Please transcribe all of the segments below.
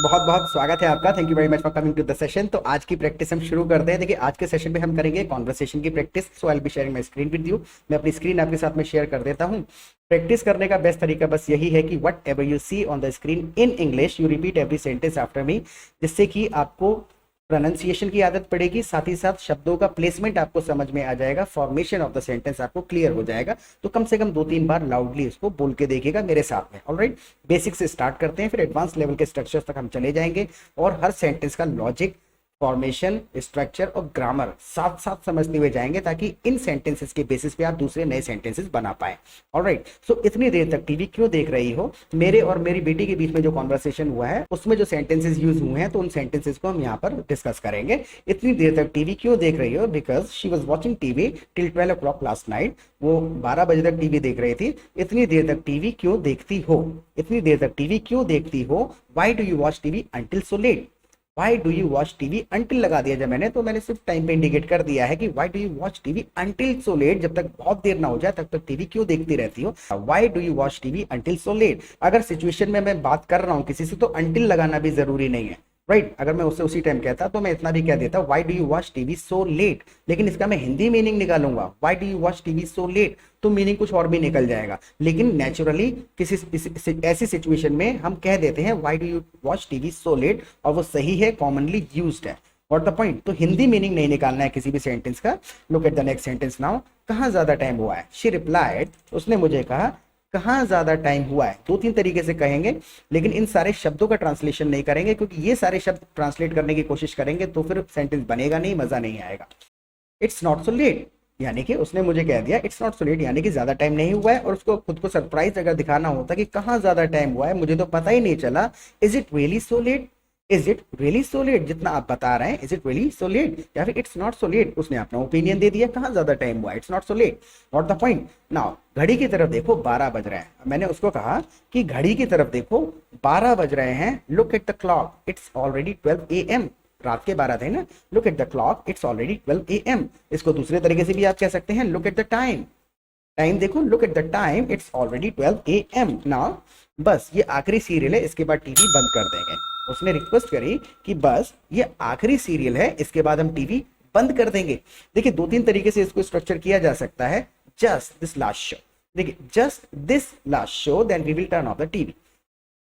बहुत बहुत स्वागत है आपका। Thank you very much for coming to the session. तो आज की प्रैक्टिस हम शुरू करते हैं। देखिए, आज के सेशन में हम करेंगे कॉन्वर्सेशन की practice. So I will be sharing my screen with you. मैं अपनी स्क्रीन आपके साथ में शेयर कर देता हूं। प्रैक्टिस करने का बेस्ट तरीका बस यही है कि what ever you see on the screen in English you repeat every sentence after me, जिससे कि आपको प्रोनाउंसिएशन की आदत पड़ेगी, साथ ही साथ शब्दों का प्लेसमेंट आपको समझ में आ जाएगा, फॉर्मेशन ऑफ द सेंटेंस आपको क्लियर हो जाएगा। तो कम से कम 2-3 बार लाउडली इसको बोल के देखिएगा मेरे साथ में। ऑलराइट, बेसिक से स्टार्ट करते हैं, फिर एडवांस लेवल के स्ट्रक्चर्स तक हम चले जाएंगे और हर सेंटेंस का लॉजिक, फॉर्मेशन, स्ट्रक्चर और ग्रामर साथ साथ समझते हुए जाएंगे, ताकि इन सेंटेंसेस के बेसिस पे आप दूसरे नए सेंटेंसेस बना पाए। ऑलराइट, सो इतनी देर तक टीवी क्यों देख रही हो? मेरे और मेरी बेटी के बीच में जो कॉन्वर्सेशन हुआ है उसमें जो सेंटेंसेस यूज हुए हैं, तो उन सेंटेंसेस को हम यहाँ पर डिस्कस करेंगे। इतनी देर तक टीवी क्यों देख रही हो? Because she was watching TV till 12 o'clock last night. वो 12 बजे तक टीवी देख रही थी। इतनी देर तक टीवी क्यों देखती हो? इतनी देर तक टीवी क्यों देखती हो? Why do you watch TV until so let? Why do you watch TV until लगा दिया जब मैंने, तो मैंने सिर्फ टाइम पे इंडिकेट कर दिया है कि why do you watch TV until so let. जब तक बहुत देर ना हो जाए तब तक टीवी क्यों देखती रहती हो? Why do you watch TV until so let. अगर सिचुएशन में मैं बात कर रहा हूं किसी से, तो अंटिल लगाना भी जरूरी नहीं है। राइट, अगर मैं उससे उसी टाइम कहता तो मैं इतना भी कह देता, why do you watch TV so let. लेकिन इसका मैं हिंदी मीनिंग निकालूंगा, why do you watch TV so let, तो मीनिंग कुछ और भी निकल जाएगा। लेकिन नेचुरली किसी ऐसी सिचुएशन में हम कह देते हैं why do you watch TV so let, और वो सही है, कॉमनली यूज्ड है। What the point? तो हिंदी मीनिंग नहीं निकालना है किसी भी सेंटेंस का। Look at the next sentence now. कहाँ ज्यादा टाइम हुआ है? शी रिप्लाइड, उसने मुझे कहा कहाँ ज्यादा टाइम हुआ है। 2-3 तरीके से कहेंगे, लेकिन इन सारे शब्दों का ट्रांसलेशन नहीं करेंगे, क्योंकि ये सारे शब्द ट्रांसलेट करने की कोशिश करेंगे तो फिर सेंटेंस बनेगा नहीं, मजा नहीं आएगा। इट्स नॉट सो लेट, यानी कि उसने मुझे कह दिया इट्स नॉट सो लेट, यानी कि ज्यादा टाइम नहीं हुआ है। और उसको खुद को सरप्राइज अगर दिखाना होता कि कहाँ ज्यादा टाइम हुआ है, मुझे तो पता ही नहीं चला। Is it really so let? Is it really so let? जितना आप बता रहे हैं, is it really so let या फिर इट्स नॉट सो लेट। उसने अपना ओपिनियन दे दिया, कहाँ ज्यादा टाइम हुआ, it's not so let. What the point? Now घड़ी की तरफ देखो, 12 बज रहे हैं। मैंने उसको कहा कि घड़ी की तरफ देखो, 12 बज रहे हैं। Look at the clock, it's already 12 AM। रात के 12 थे ना। Look at the clock, it's already 12 AM। इसको दूसरे तरीके से भी आप कह सकते हैं, look at the time. Time देखो, look at the time, it's already 12 AM now. बस ये आखिरी सीरियल है, इसके बाद टीवी बंद कर देंगे। उसने रिक्वेस्ट करी कि बस ये आखिरी सीरियल है, इसके बाद हम टीवी बंद कर देंगे। देखिए, 2-3 तरीके से इसको स्ट्रक्चर किया जा सकता है। जस्ट दिस लास्ट शो, देखिए just this last show, then we will turn off the TV.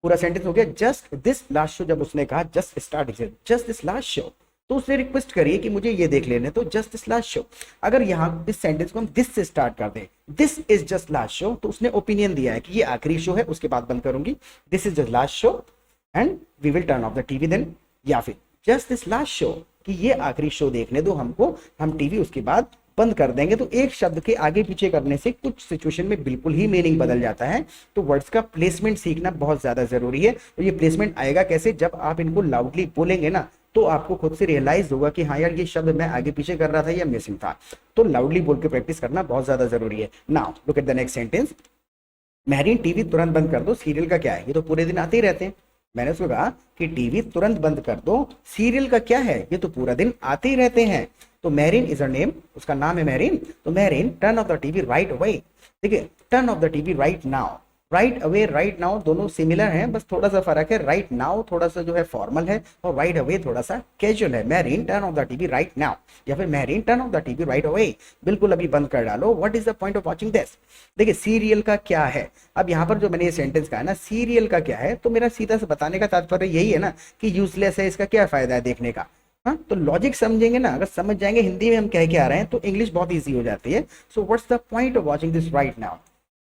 पूरा सेंटेंस हो गया जस्ट दिस लास्ट शो। जब उसने कहा just start just this last show, तो उसने रिक्वेस्ट करी कि मुझे ये देख लेने तो जस्ट दिस लास्ट शो। अगर यहाँ इस सेंटेंस को हम दिस से स्टार्ट कर दें, this is just last show, तो उसने ओपिनियन दिया है कि ये आखिरी शो है, उसके बाद बंद करूंगी। This is just last show and we will turn off the TV then, या फिर जस्ट दिस लास्ट शो कि ये आखिरी शो देखने दो हमको, हम टीवी उसके बाद बंद कर देंगे। तो एक शब्द के आगे पीछे करने से कुछ सिचुएशन में बिल्कुल ही मीनिंग बदल जाता है। तो वर्ड्स का प्लेसमेंट सीखना बहुत ज्यादा जरूरी है। तो ये प्लेसमेंट आएगा कैसे? जब आप इनको लाउडली बोलेंगे ना, तो आपको खुद से रियलाइज होगा कि हाँ यार, ये शब्द मैं आगे पीछे कर रहा था या मिसिंग था। तो लाउडली बोल के प्रैक्टिस करना बहुत ज्यादा जरूरी है। Now look at the next sentence. Mehreen, TV तुरंत बंद कर दो, सीरियल का क्या है? ये तो पूरे दिन आते ही रहते हैं। मैंने उसको कहा कि टीवी तुरंत बंद कर दो, सीरियल का क्या है? ये तो पूरा दिन आते ही रहते हैं। तो मेहरीन इज हर नेम, उसका नाम है मेहरीन। तो Mehreen, turn off the TV right away. देखिए, turn off the TV right now, right away, right now दोनों सिमिलर हैं, बस थोड़ा सा फर्क है। राइट नाउ थोड़ा सा जो है फॉर्मल है, और राइट अवे थोड़ा सा कैजुअल है। Mehreen, turn off the TV right now, या फिर Mehreen, turn off the TV right away, बिल्कुल अभी बंद कर डालो। What is the point of watching this? देखिए, सीरियल का क्या है? अब यहाँ पर जो मैंने ये सेंटेंस कहा है ना, सीरियल का क्या है, तो मेरा सीधा से बताने का तात्पर्य यही है ना कि यूजलेस है, इसका क्या फायदा है देखने का। हाँ, तो लॉजिक समझेंगे ना, अगर समझ जाएंगे हिंदी में हम कह के आ रहे हैं, तो इंग्लिश बहुत इजी हो जाती है। So what's the point of watching this right now?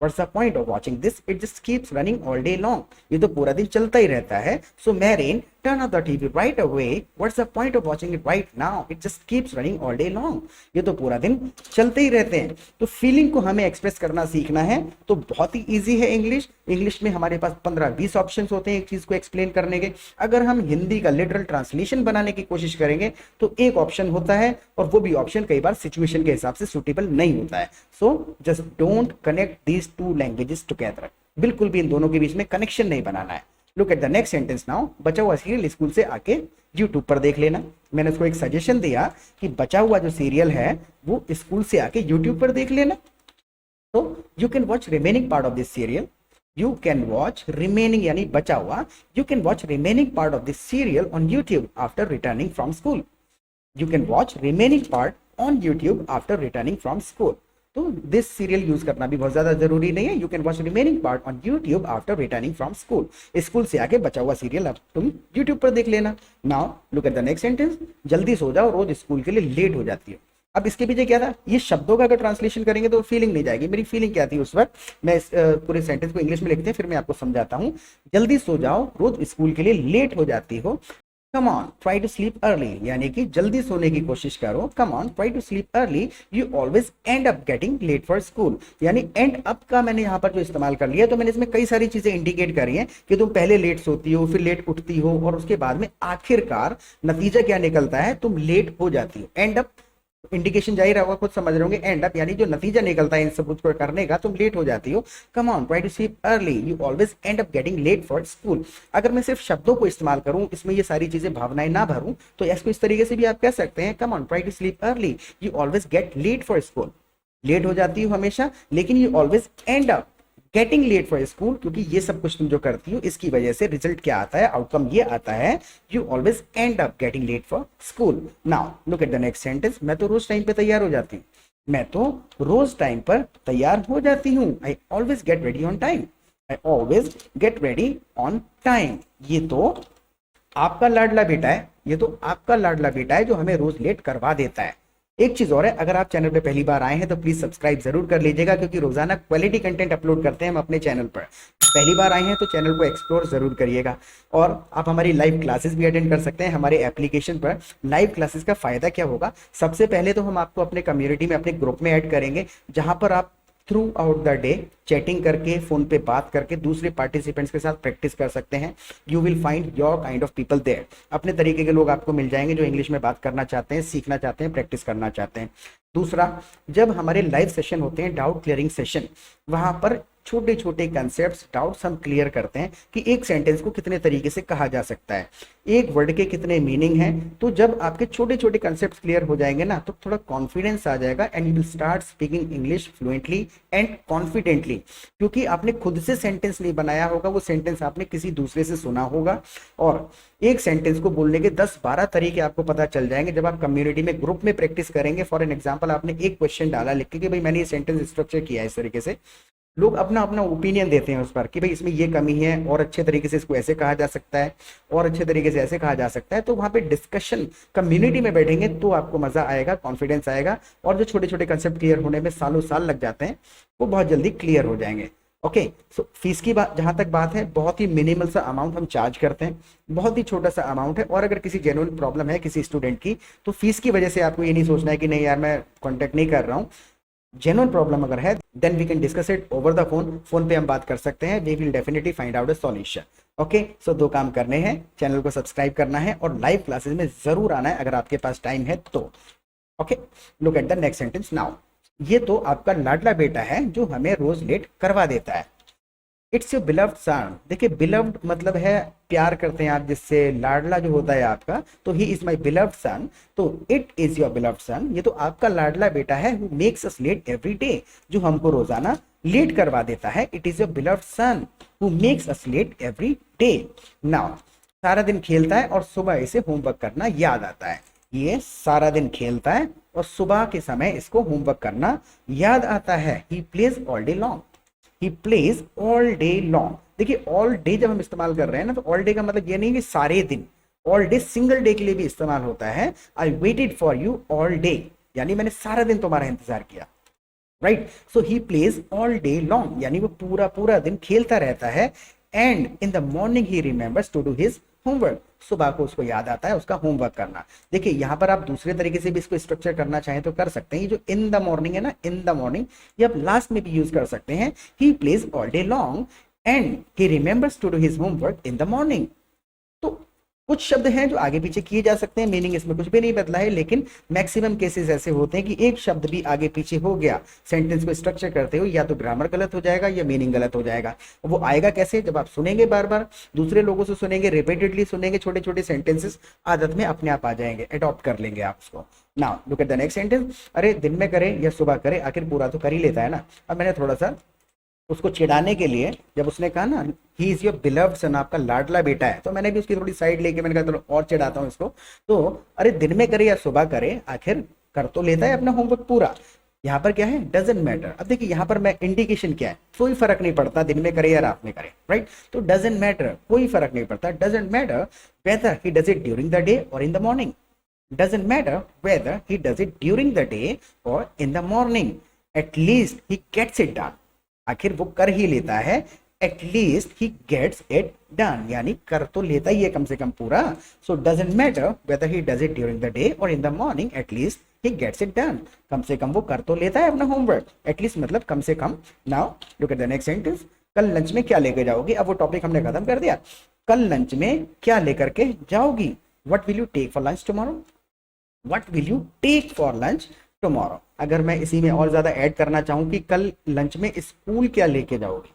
What's the point of watching this? It just keeps running all day long. ये तो पूरा दिन चलता ही रहता है। So Marin, turn off the TV right away. What's the point of watching it right now? It just keeps running all day long. ये तो पूरा दिन चलते ही रहते हैं। तो फीलिंग को हमें एक्सप्रेस करना सीखना है, तो बहुत ही इजी है इंग्लिश। इंग्लिश में हमारे पास 15-20 ऑप्शंस होते हैं एक चीज को एक्सप्लेन करने के। अगर हम हिंदी का लिटरल ट्रांसलेशन बनाने की कोशिश करेंगे तो एक ऑप्शन होता है, और वो भी ऑप्शन कई बार सिचुएशन के हिसाब से सुटेबल नहीं होता है। So just don't connect these two languages together, बिल्कुल भी इन दोनों के बीच में कनेक्शन नहीं बनाना है। Look at the next sentence now. बचा हुआ सीरियल स्कूल से आके यूट्यूब पर देख लेना। मैंने उसको एक सजेशन दिया कि बचा हुआ जो सीरियल है वो स्कूल से आके यूट्यूब पर देख लेना। तो you can watch remaining part of this serial you can watch remaining यानी बचा हुआ, you can watch remaining part of this serial on YouTube after returning from school. You can watch remaining part on YouTube after returning from school. तो this serial use करना भी बहुत ज्यादा जरूरी नहीं है। You can watch remaining part on YouTube after returning from school. School से आके बचा हुआ सीरियल अब तुम यूट्यूब पर देख लेना। Now look at the next sentence, जल्दी सो जाओ, रोज स्कूल के लिए लेट हो जाती हो। अब इसके पीछे क्या था, ये शब्दों का अगर ट्रांसलेशन करेंगे तो फीलिंग नहीं जाएगी। मेरी फीलिंग क्या थी उस वक्त, मैं इस पूरे सेंटेंस को इंग्लिश में लिखते हैं फिर मैं आपको समझाता हूँ। जल्दी सो जाओ, रोज स्कूल के लिए लेट हो जाती हो। Come on try to sleep early, यानी कि जल्दी सोने की कोशिश करो। Come on try to sleep early, you always end up getting late for school. यानी एंड अप का मैंने यहाँ पर जो इस्तेमाल कर लिया, तो मैंने इसमें कई सारी चीजें इंडिकेट करी हैं कि तुम पहले लेट सोती हो, फिर लेट उठती हो, और उसके बाद में आखिरकार नतीजा क्या निकलता है, तुम लेट हो जाती हो। एंड अप इंडिकेशन जाहिर होगा, खुद समझ रहे होंगे। एंड अप यानी जो नतीजा निकलता है इन सब कुछ करने का, तुम लेट हो जाती हो। Come on try to sleep early, you always end up getting late for school. अगर मैं सिर्फ शब्दों को इस्तेमाल करूं, इसमें ये सारी चीजें भावनाएं ना भरूं, तो इसको इस तरीके से भी आप कह सकते हैं, come on try to sleep early, you always get late for school. Late हो जाती हो हमेशा, लेकिन you always end up getting late for school, क्योंकि ये सब कुछ तुम जो करती हो इसकी वजह से रिजल्ट क्या आता है, आउटकम ये आता है, you always end up getting late for school. Now look at the next sentence, मैं तो रोज टाइम पे तैयार हो जाती हूँ। मैं तो रोज टाइम पर तैयार हो जाती हूँ। I always get ready on time. I always get ready on time. ये तो आपका लाडला बेटा है, ये तो आपका लाडला बेटा है जो हमें रोज लेट करवा देता है। एक चीज और है, अगर आप चैनल पे पहली बार आए हैं तो प्लीज सब्सक्राइब जरूर कर लीजिएगा, क्योंकि रोजाना क्वालिटी कंटेंट अपलोड करते हैं हम अपने चैनल पर। पहली बार आए हैं तो चैनल को एक्सप्लोर जरूर करिएगा। और आप हमारी लाइव क्लासेस भी अटेंड कर सकते हैं हमारे एप्लीकेशन पर। लाइव क्लासेस का फायदा क्या होगा, सबसे पहले तो हम आपको अपने कम्युनिटी में, अपने ग्रुप में ऐड करेंगे, जहां पर आप through out the day chatting करके, फोन पे बात करके दूसरे पार्टिसिपेंट्स के साथ प्रैक्टिस कर सकते हैं। You will find your kind of people there. अपने तरीके के लोग आपको मिल जाएंगे जो इंग्लिश में बात करना चाहते हैं, सीखना चाहते हैं, प्रैक्टिस करना चाहते हैं। दूसरा, जब हमारे लाइव सेशन होते हैं, डाउट क्लियरिंग सेशन, वहां पर छोटे छोटे कंसेप्ट्स, डाउट्स हम क्लियर करते हैं कि एक सेंटेंस को कितने तरीके से कहा जा सकता है, एक वर्ड के कितने मीनिंग हैं। तो जब आपके छोटे छोटे कंसेप्ट्स क्लियर हो जाएंगे ना, तो थोड़ा कॉन्फिडेंस आ जाएगा and you will start speaking English fluently and confidently, क्योंकि आपने खुद से सेंटेंस नहीं बनाया होगा, वो सेंटेंस आपने किसी दूसरे से सुना होगा। और एक सेंटेंस को बोलने के 10-12 तरीके आपको पता चल जाएंगे जब आप कम्युनिटी में, ग्रुप में प्रैक्टिस करेंगे। फॉर एन एग्जांपल, आपने एक क्वेश्चन डाला लिख के कि भाई मैंने ये सेंटेंस स्ट्रक्चर किया है इस तरीके से, लोग अपना अपना ओपिनियन देते हैं उस पर कि भाई इसमें ये कमी है और अच्छे तरीके से इसको ऐसे कहा जा सकता है और अच्छे तरीके से ऐसे कहा जा सकता है। तो वहां पे डिस्कशन कम्युनिटी में बैठेंगे तो आपको मजा आएगा, कॉन्फिडेंस आएगा, और जो छोटे छोटे कंसेप्ट क्लियर होने में सालों साल लग जाते हैं वो बहुत जल्दी क्लियर हो जाएंगे। ओके, सो फीस की बात जहां तक बात है, बहुत ही मिनिमल सा अमाउंट हम चार्ज करते हैं, बहुत ही छोटा सा अमाउंट है। और अगर किसी जेन्युइन प्रॉब्लम है किसी स्टूडेंट की, तो फीस की वजह से आपको ये नहीं सोचना है कि नहीं यार मैं कॉन्टेक्ट नहीं कर रहा हूँ। जेन्युइन प्रॉब्लम अगर है, then we can discuss it over the phone. Phone पे हम बात कर सकते हैं, we will definitely find out a solution. Okay, so 2 काम करने हैं, चैनल को सब्सक्राइब करना है और लाइव क्लासेस में जरूर आना है अगर आपके पास टाइम है तो। Okay, look at the next sentence now. ये तो आपका लाडला बेटा है जो हमें रोज लेट करवा देता है। इट्स योर बिलव्ड सन। देखिए, बिलव्ड मतलब है प्यार करते हैं आप जिससे, लाडला जो होता है आपका, तो he is my beloved son. तो it is your beloved son, ये तो आपका लाडला बेटा है, who makes us late every day, जो हमको रोजाना लेट करवा देता है। It is your beloved son who makes us late every day. Now, सारा दिन खेलता है और सुबह इसे होमवर्क करना याद आता है। ये सारा दिन खेलता है और सुबह के समय इसको होमवर्क करना याद आता है। ही प्लेज ऑल डे लॉन्ग। ही प्लेज ऑल डे लॉन्ग। देखिए, ऑल डे जब हम इस्तेमाल कर रहे हैं ना, तो ऑल डे का मतलब ये नहीं कि सारे दिन, ऑल डे सिंगल डे के लिए भी इस्तेमाल होता है। I waited for you all day, यानी मैंने सारा दिन तुम्हारा इंतजार किया। Right, so he plays all day long, यानी वो पूरा पूरा दिन खेलता रहता है। And in the morning he remembers to do his homework. सुबह को उसको याद आता है उसका होमवर्क करना। देखिए, यहां पर आप दूसरे तरीके से भी इसको स्ट्रक्चर करना चाहें तो कर सकते हैं। ये जो इन द मॉर्निंग है ना, इन द मॉर्निंग, ये आप लास्ट में भी यूज कर सकते हैं। He plays all day long and he remembers to do his homework in the morning. तो कुछ शब्द हैं जो आगे पीछे किए जा सकते हैं, मीनिंग इसमें कुछ भी नहीं बदला है, लेकिन मैक्सिमम केसेस ऐसे होते हैं कि एक शब्द भी आगे पीछे हो गया सेंटेंस को स्ट्रक्चर करते हो, या तो ग्रामर गलत हो जाएगा या मीनिंग गलत हो जाएगा। वो आएगा कैसे, जब आप सुनेंगे, बार बार दूसरे लोगों से सुनेंगे, रिपीटेडली सुनेंगे, छोटे छोटे सेंटेंसेस आदत में अपने आप आ जाएंगे, अडॉप्ट कर लेंगे आप उसको। Now look at the next sentence. अरे दिन में करे या सुबह करे, आखिर पूरा तो कर ही लेता है ना। अब मैंने थोड़ा सा उसको चिढ़ाने के लिए जब उसने कहा ना ही इज योर बिलव्ड सन, आपका लाडला बेटा है, तो मैंने भी उसकी थोड़ी साइड लेके मैंने कहा चलो और चिढ़ाता हूँ इसको। तो अरे दिन में करे या सुबह करे, आखिर कर तो लेता है अपना होमवर्क पूरा। यहाँ पर क्या है, डजेंट मैटर। अब देखिए यहाँ पर मैं इंडिकेशन क्या है, कोई फर्क नहीं पड़ता दिन में करे या रात में करे, राइट। तो डजेंट मैटर, कोई फर्क नहीं पड़ता, doesn't matter whether he does it during the day और in the morning, doesn't matter whether he does it during the day or in the morning, at least he gets it done, आखिर वो कर ही लेता है, at least he gets it done, यानी कर तो लेता ही है कम से कम पूरा। so doesn't matter whether he does it during the day or in the morning, at least he gets it done, कम से कम वो कर तो लेता है अपना होमवर्क, at least मतलब कम से कम। now look at the next sentence, कल लंच में क्या लेकर जाओगी, अब वो टॉपिक हमने खत्म कर दिया, कल लंच में क्या लेकर के जाओगी, what will you take for lunch tomorrow, What will you take for lunch tomorrow? अगर मैं इसी में और ज्यादा ऐड करना चाहूं कि कल लंच में स्कूल क्या लेके जाओगी,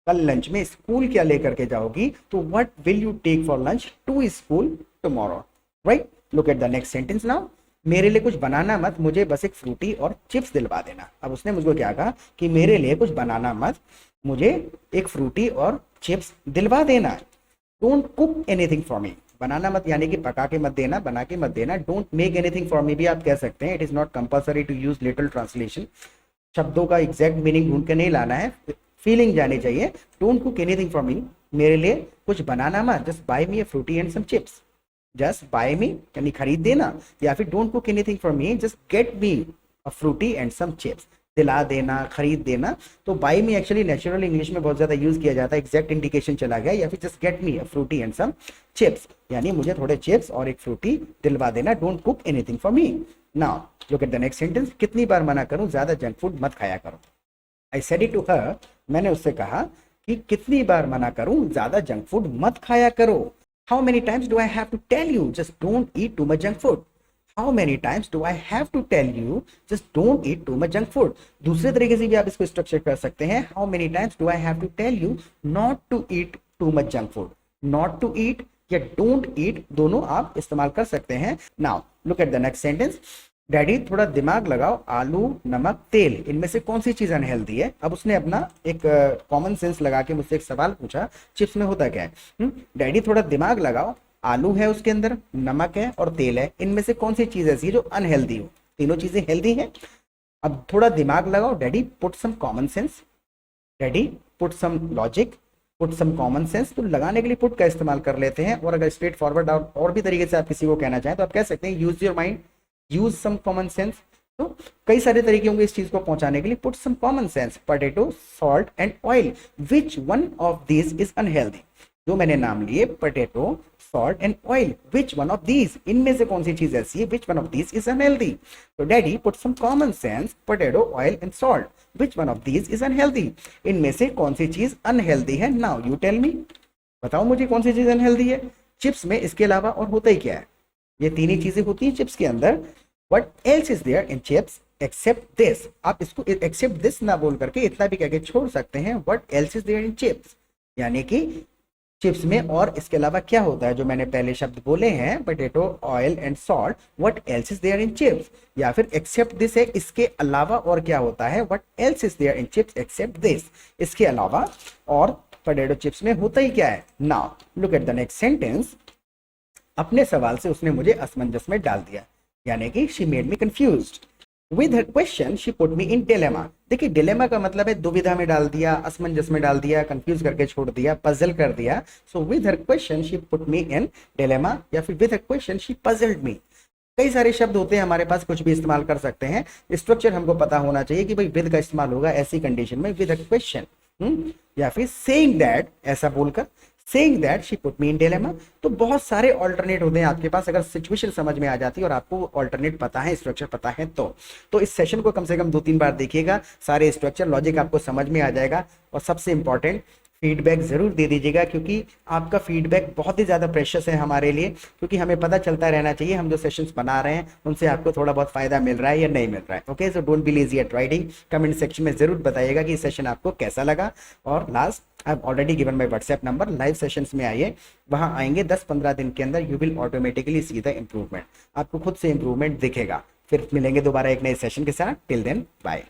कल लंच में स्कूल क्या लेकर के जाओगी, तो what will you take for lunch to school tomorrow, right? Look at the next sentence now. मेरे लिए कुछ बनाना मत, मुझे बस एक फ्रूटी और चिप्स दिलवा देना। अब उसने मुझको क्या कहा कि मेरे लिए कुछ बनाना मत, मुझे एक फ्रूटी और चिप्स दिलवा देना। Don't cook anything for me, बनाना मत यानी कि पका के मत देना, बना के मत देना। Don't make anything for me भी आप कह सकते हैं, it is not compulsory to use little translation, शब्दों का एग्जैक्ट मीनिंग ढूंढ के नहीं लाना है, फीलिंग जानी चाहिए। Don't cook anything for me, मेरे लिए कुछ बनाना मत, just buy me a Frooti and some chips, just buy me यानी खरीद देना, या फिर don't cook anything for me, just get me a Frooti and some chips, दिला देना, खरीद देना। तो buy me actually natural English में बहुत ज्यादा यूज किया जाता है, एग्जैक्ट इंडिकेशन चला गया, या फिर just get me a Frooti and some chips, यानी मुझे थोड़े चिप्स और एक फ्रूटी दिलवा देना। Don't cook anything for me. Now look at the next sentence, कितनी बार मना करूं ज्यादा जंक फूड मत खाया करो। I said it to her, मैंने उससे कहा कि कितनी बार मना करूं ज्यादा जंक फूड मत खाया करो। How many times do I have to tell you just don't eat too much junk food, How many times do I have to tell you just don't eat too much junk food? दूसरे तरीके से भी आप इसको structure कर सकते हैं, How many times do I have to tell you not to eat too much junk food? Not to eat या don't eat दोनों आप इस्तेमाल कर सकते हैं। Now look at the next sentence. Daddy थोड़ा दिमाग लगाओ, आलू नमक तेल इनमें से कौन सी चीज अनहेल्दी है। अब उसने अपना एक कॉमन सेंस लगा के मुझसे एक सवाल पूछा, चिप्स में होता क्या है। डैडी थोड़ा दिमाग लगाओ, आलू है उसके अंदर, नमक है और तेल है, इनमें से कौन सी चीज ऐसी है जो अनहेल्दी हो, तीनों चीजें हेल्दी हैं। अब थोड़ा दिमाग लगाओ, daddy put some common sense, daddy put some logic, put some common sense. तो लगाने के लिए पुट का इस्तेमाल कर लेते हैं, और अगर स्ट्रेट फॉरवर्ड और भी तरीके से आप किसी को कहना चाहें तो आप कह सकते हैं use your mind, use some common sense. तो कई सारे तरीके होंगे इस चीज को पहुंचाने के लिए। Put some common sense, potato, salt and oil, which one of this is unhealthy. जो मैंने नाम लिए potato, salt and oil, which one of these, इनमें से कौन सी चीज ऐसी है, which one of these is unhealthy. तो daddy put some common sense, potato, oil and salt, which one of these is unhealthy, इनमें से कौन सी चीज अनहेल्दी है। नाउ यू टेल मी, बताओ मुझे कौन सी चीज अनहेल्दी है। चिप्स में इसके अलावा और होता ही क्या है, ये तीन ही चीजें होती हैं चिप्स के अंदर। What else is there in chips except this? आप इसको except this ना बोल करके इतना भी कह के छोड़ सकते हैं, what else is there in chips, यानी कि चिप्स में और इसके अलावा क्या होता है, जो मैंने पहले शब्द बोले हैं potato, oil and salt, what else is there in chips, या फिर except this है इसके अलावा और क्या होता है, what else is there in chips except this, इसके अलावा और पोटैटो चिप्स में होता ही क्या है। Now look at the next sentence. अपने सवाल से उसने मुझे असमंजस में डाल दिया, यानी कि she made me confused. With her question she put me in dilemma. देखिए dilemma का मतलब है दुविधा में डाल दिया, असमंजस में डाल दिया, कंफ्यूज करके छोड़ दिया, पजल कर दिया। So with her question she put me in dilemma, या फिर with her question she puzzled me. कई सारे शब्द होते हैं हमारे पास, कुछ भी इस्तेमाल कर सकते हैं। स्ट्रक्चर हमको पता होना चाहिए कि भाई विद का इस्तेमाल होगा ऐसी कंडीशन में, विद अ क्वेश्चन, या फिर सेइंग दैट, ऐसा बोलकर saying that she put me in dilemma। तो बहुत सारे ऑल्टरनेट होते हैं आपके पास, अगर सिचुएशन समझ में आ जाती है और आपको ऑल्टरनेट पता है, स्ट्रक्चर पता है तो इस सेशन को कम से कम 2-3 बार देखिएगा, सारे स्ट्रक्चर लॉजिक आपको समझ में आ जाएगा। और सबसे इंपॉर्टेंट फीडबैक जरूर दे दीजिएगा, क्योंकि आपका फीडबैक बहुत ही ज़्यादा प्रेशियस है हमारे लिए, क्योंकि हमें पता चलता रहना चाहिए हम जो सेशंस बना रहे हैं उनसे आपको थोड़ा बहुत फायदा मिल रहा है या नहीं मिल रहा है। Okay, so don't be lazy at writing. Comment section में जरूर बताइएगा कि सेशन आपको कैसा लगा। और last, I have already given my WhatsApp number, live sessions में आइए, वहां आएंगे 10-15 दिन के अंदर you will automatically see the improvement, आपको खुद से इंप्रूवमेंट दिखेगा। फिर मिलेंगे दोबारा एक नए सेशन के साथ, टिल देन बाय।